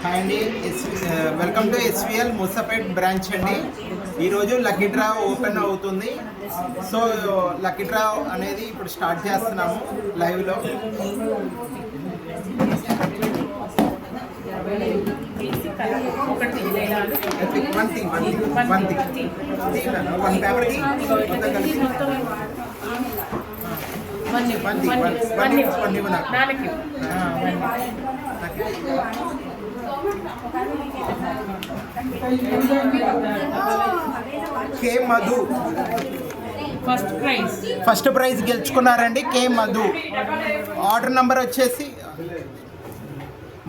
Hi అండి, welcome to SVL Moosapet branch అండి. ఈరోజు లక్కీ డ్రా ఓపెన్ అవుతుంది. సో లక్కీ డ్రా అనేది ఇప్పుడు స్టార్ట్ చేస్తున్నాము లైవ్లో. వన్ పేపర్కి కే మధు ఫస్ట్ ప్రైజ్ గెలుచుకున్నారండి. కే మధు. ఆర్డర్ నెంబర్ వచ్చేసి,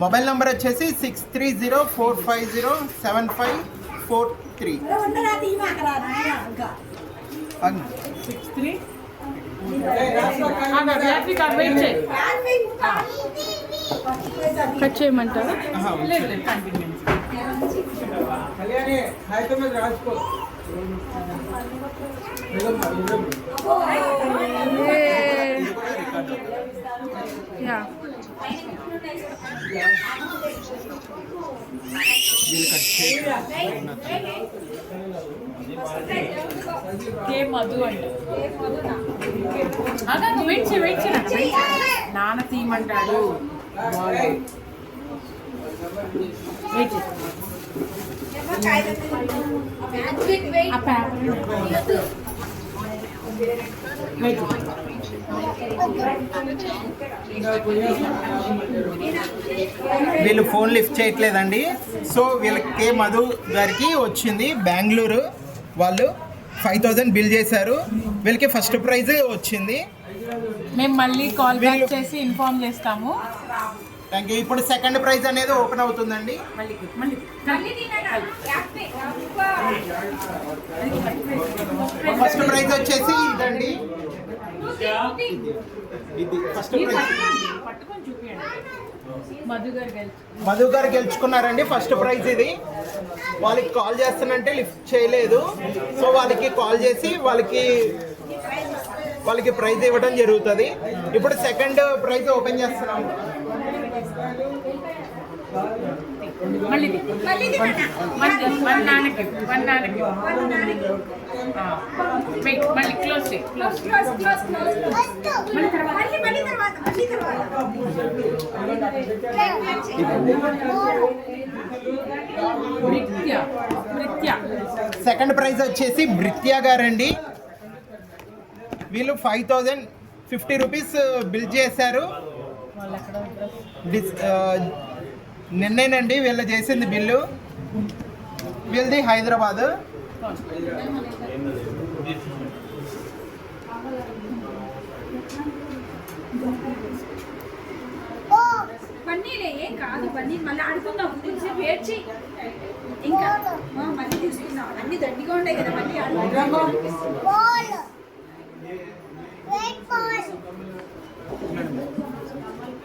మొబైల్ నెంబర్ వచ్చేసి 6304507543. కట్ చేయమంటారా? మధు అంటే నాన్న తీయమంటాడు. వీళ్ళు ఫోన్ లిఫ్ట్ చేయట్లేదండి. సో వీళ్ళకి కే మధు గారికి వచ్చింది. బెంగళూరు వాళ్ళు 5000 బిల్ చేశారు. వీళ్ళకి ఫస్ట్ ప్రైజ్ వచ్చింది. మేము మళ్ళీ కాల్ బ్యాక్ చేసి ఇన్ఫార్మ్ చేస్తాము. Thank you. ఇప్పుడు సెకండ్ ప్రైజ్ అనేది ఓపెన్ అవుతుందండి. ఫస్ట్ ప్రైజ్ వచ్చేసి ఇదండి. ఇది ఫస్ట్ ప్రైజ్. మధు గారు గెలుచుకున్నారండి ఫస్ట్ ప్రైజ్ ఇది. వాళ్ళకి కాల్ చేస్తానంటే లిఫ్ట్ చేయలేదు. సో వాళ్ళకి కాల్ చేసి వాళ్ళకి ప్రైజ్ ఇవ్వడం జరుగుతుంది. ఇప్పుడు సెకండ్ ప్రైజ్ ఓపెన్ చేస్తున్నాము. మళ్ళీ క్లోజ్ సెకండ్ ప్రైజ్ వచ్చేసి భృత్యా గారండి. వీళ్ళు 5050 రూపీస్ బిల్ చేశారు. నిన్నేనండి వీళ్ళు చేసింది బిల్లు. వీళ్ళది హైదరాబాద్. పన్నీరే కాదు, పన్నీర్ మళ్ళీ ఆడుకుందాం. కొంచెంసేపు ఏడ్చి ఇంకా మళ్ళీ తీసుకుందాం. అన్ని దండిగా ఉంటాయి కదా, మళ్ళీ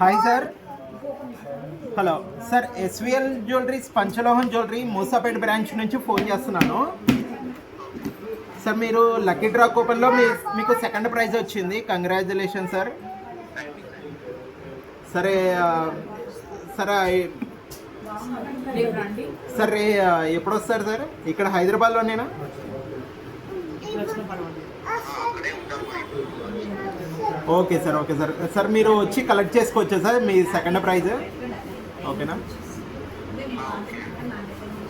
hi sir. Hello sir, SVL jewelleries Panchaloham jewellery Moosapet branch నుంచి ఫోన్ చేస్తున్నాను సార్. మీరు లక్కీ డ్రా కూపన్లో మీకు సెకండ్ ప్రైజ్ వచ్చింది. Congratulation sir. సరే సరే ఎప్పుడు వస్తారు సార్? ఇక్కడ హైదరాబాద్లోనేనా? Okay sir, okay sir. Sir మీరు వచ్చి కలెక్ట్ చేసుకోవచ్చా సార్ మీ సెకండ్ ప్రైజ్? ఓకేనా?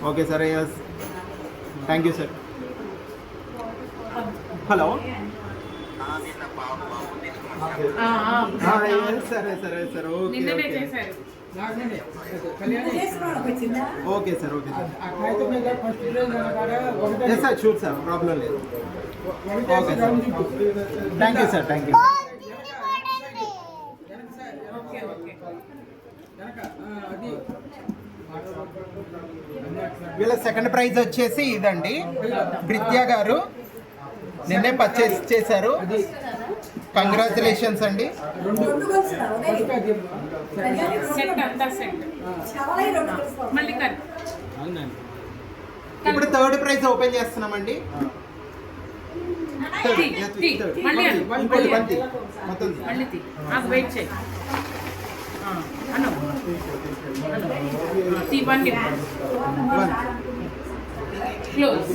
Okay sir. Thank you sir. Hello. సరే సరే sir. Okay okay sir. Okay sir. Yes sir, sure sir, problem లేదు. Okay sir. Thank you sir. Thank you. వీళ్ళ second prize వచ్చేసి ఇదండి. భృత్యా గారు నిన్నే పర్చేస్ చేశారు. కంగ్రాచులేషన్స్ అండి. ఇప్పుడు థర్డ్ ప్రైజ్ ఓపెన్ చేస్తున్నామండి. ఇంకోటి బంతి మొత్తం వన్ క్లోజ్.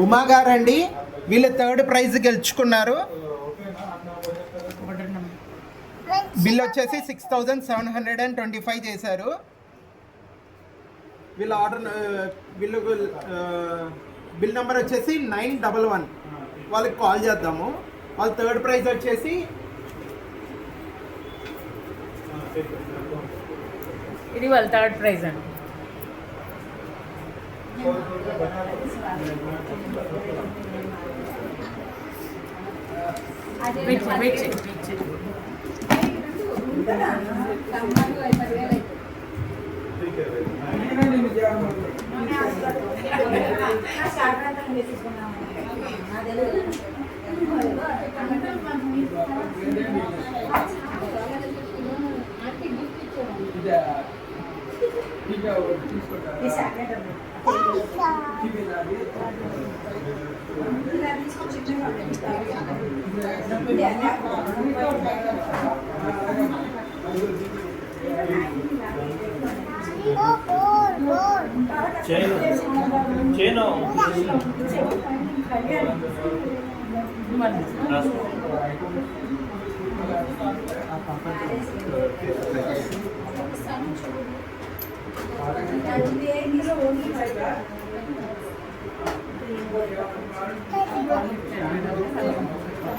ఉమా గారండి, వీళ్ళు థర్డ్ ప్రైజ్ గెలుచుకున్నారు. బిల్ వచ్చేసి 6725 చేశారు. వీళ్ళ ఆర్డర్ వీళ్ళు బిల్ నెంబర్ వచ్చేసి 911. వాళ్ళకి కాల్ చేద్దాము. వాళ్ళ థర్డ్ ప్రైజ్ వచ్చేసి ఇది వాళ్ళ థర్డ్ ప్రైజ్ అండి. వెయిట్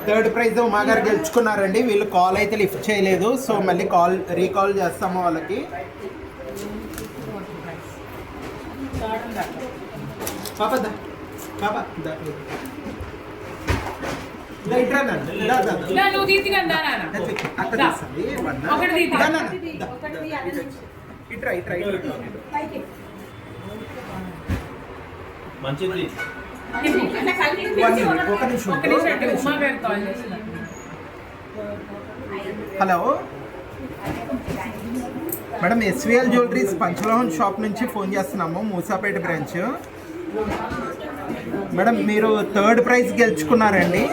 థర్డ్ ప్రైజ్ ఉమా గారు గెలుచుకున్నారండి. వీళ్ళు కాల్ అయితే లిఫ్ట్ చేయలేదు, సో మళ్ళీ రీకాల్ చేస్తాము వాళ్ళకి. పాపా దా పాపా దా నువ్వు తీసిగా అక్కడ ఇట్రా ఇట్రా మంచిది. ఒక నిమిషం. Hello madam, SVL jewelleries Panchaloham shop నుంచి ఫోన్ చేస్తున్నాము, మూసాపేట బ్రాంచ్. మేడం, మీరు థర్డ్ ప్రైజ్ గెలుచుకున్నారండి.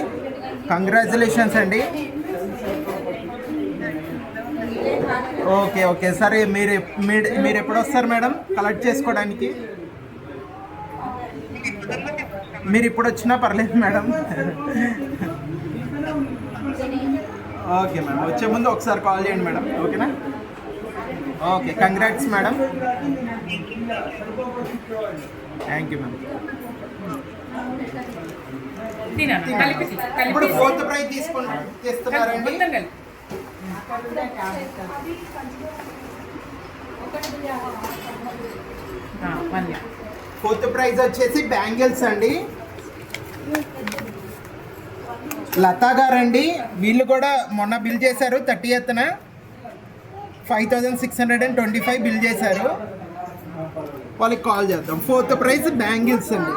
కంగ్రాచులేషన్స్ అండి. ఓకే ఓకే సరే, మీరు ఎప్పుడు వస్తారు మేడం కలెక్ట్ చేసుకోవడానికి? మీరు ఇప్పుడు వచ్చినా పర్లేదు మేడం. ఓకే మేడం, వచ్చే ముందు ఒకసారి కాల్ చేయండి మేడం, ఓకేనా? Okay, congrats madam. Thank you madam. ఇప్పుడు ఫోర్త్ ప్రైజ్ తీస్తున్నారండి. ఫోర్త్ ప్రైజ్ వచ్చేసి బ్యాంగిల్స్ అండి. లతా గారండి, వీళ్ళు కూడా మొన్న బిల్ చేశారు 30th 5625 బిల్ చేశారు. వాళ్ళకి కాల్ చేద్దాం. ఫోర్త్ ప్రైజ్ బ్యాంగిల్స్ అండి.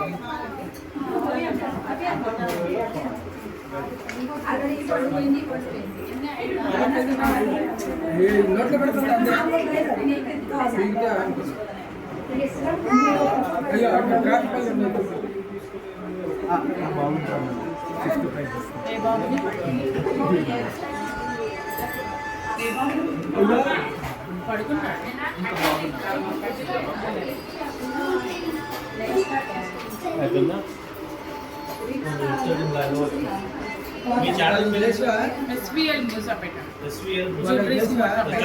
మీ ఛానల్ పేరు ఎస్విఎల్ మూసాపేట. ఎస్విఎల్ మూసాపేట.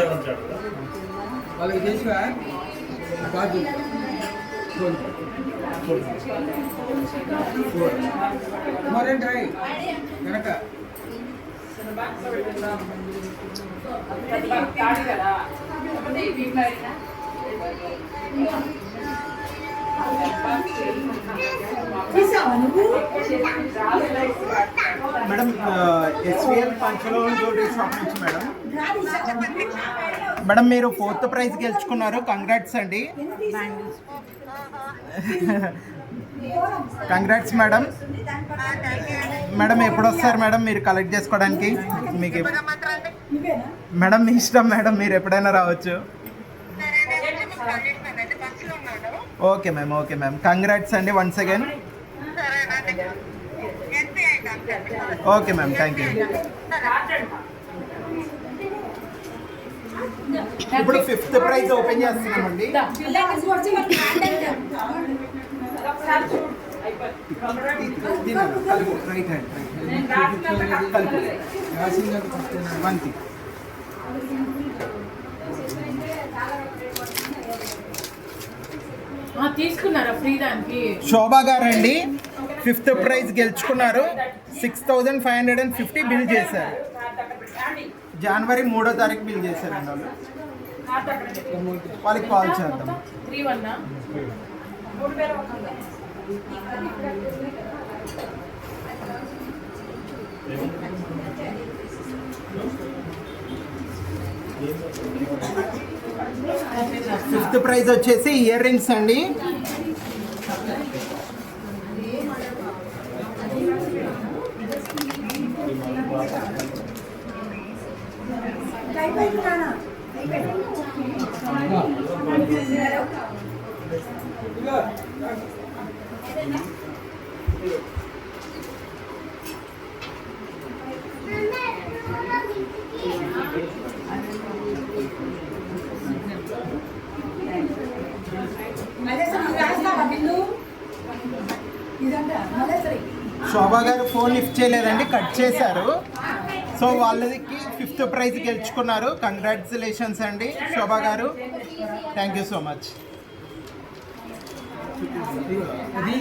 వాళ్ళకి చేసివా కాదు మరేంటి రాయి వెనక మేడం, ఎస్విఎల్ పంచలోహన్ జ్యువెలరీ షాప్ నుంచి మేడం. మేడం, మీరు ఫోర్త్ ప్రైజ్ గెలుచుకున్నారు, కంగ్రాట్స్ అండి. Congrats madam. మేడం, ఎప్పుడు వస్తారు మేడం మీరు కలెక్ట్ చేసుకోవడానికి? మీకు మేడం మీ ఇష్టం మేడం, మీరు ఎప్పుడైనా రావచ్చు. Okay ma'am, okay ma'am, congrats అండి once again. Okay ma'am, thank you. ఇప్పుడు 5th ప్రైజ్ ఓపెన్ చేస్తున్నామండి. కలుపు రైట్ హ్యాండ్ కలుపు రాసిందని చెప్తున్నా. 1 కి. తీసుకున్నారా ఫ్రీ దానికి? శోభా గారండి 5th ప్రైజ్ గెలుచుకున్నారు. 6550 బిల్ చేశారు. జనవరి 3వ తారీఖు బిల్ చేశారండి వాళ్ళు. వాళ్ళకి కాల్ చేద్దాం. 3-1 5th ప్రైజ్ వచ్చేసి ఇయర్ రింగ్స్ అండి. శోభా గారు ఫోన్ లిఫ్ట్ చేయలేదండి, కట్ చేశారు. సో వాళ్ళకి 5th ప్రైజ్ గెలుచుకున్నారు. కంగ్రాట్యులేషన్స్ అండి శోభా గారు. Thank you so much. అది